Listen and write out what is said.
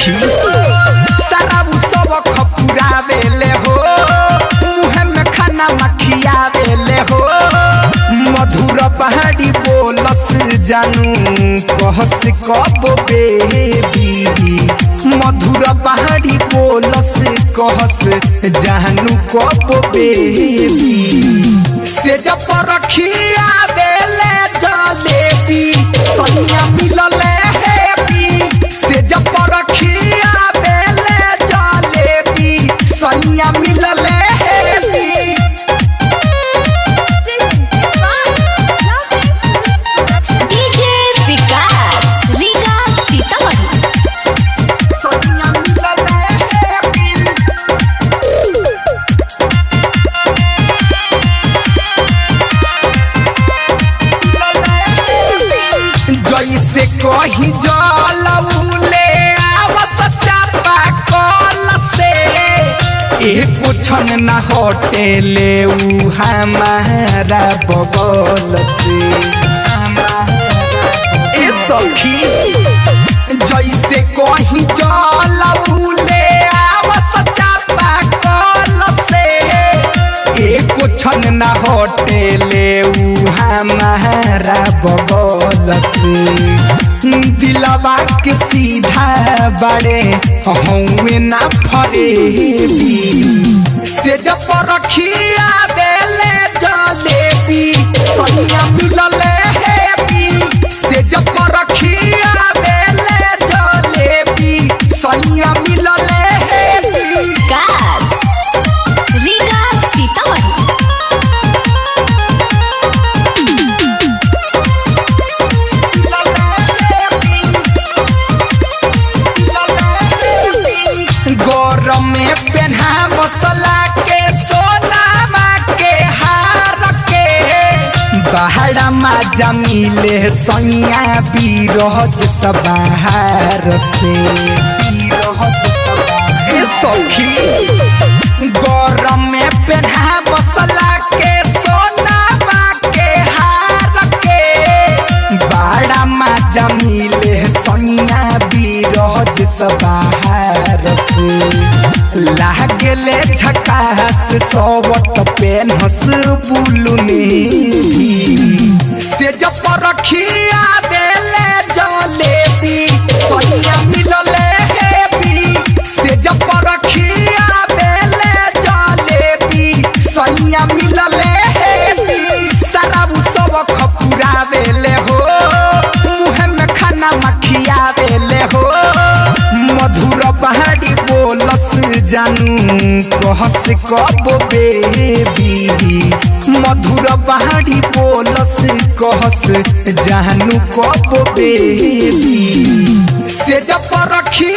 सखी सारा सब खपुरावेले हो मुँह में खाना मखियावेले हो मधुर पहाड़ी बोलस जानू कहस कब बेबी मधुर पहाड़ी बोलस कहस जानू कब बेबी से जब रखिया बेले जलेबी सनिया मिलले हेबी से जब रखिया बेले जलेबी सनिया मिलले हेबी डीजे विकास रीगा सीतामढ़ी सनिया मिलले हेबी जैसे कहीं जलौले आवस चापा कल से एको क्षण न हटेले उ हमारा बगल से ए सखी जैसे कहीं जलौले आवस चापा कल से एको क्षण न हटेले उ हमारा बगल से दिलवा के सीधा बड़े हमें ना फरेबी से जब रखिया बेले जलेबी सनिया मिलले हेबी से जब रखिया बेले जलेबी सनिया मिलले हेबी विकास रीगा सीतामढ़ी गौरव में पेन्हा मसला के सोनामा के हार के बहरा माजा मिले सैया बीरहज सबाहर से ए सखी गौरव में पेन्हा मसला के सोनामा के हार के बहरा माजा मिले सैया बीरहज सबाहर लागले झकास सवट पेनहस बुलुनी से जब रखिया बेले जलेबी सनिया मिलले हेबी से जब रखिया बेले जलेबी सनिया मिलले हेबी सारा सब खपुरावेले हो मुँह में खाना मखियावेले हो मधुर पहाड़ी बोलस जानू कहस कब बेबी मधुर पहाड़ी बोलस कहस जानू कब बेबी से जब रखी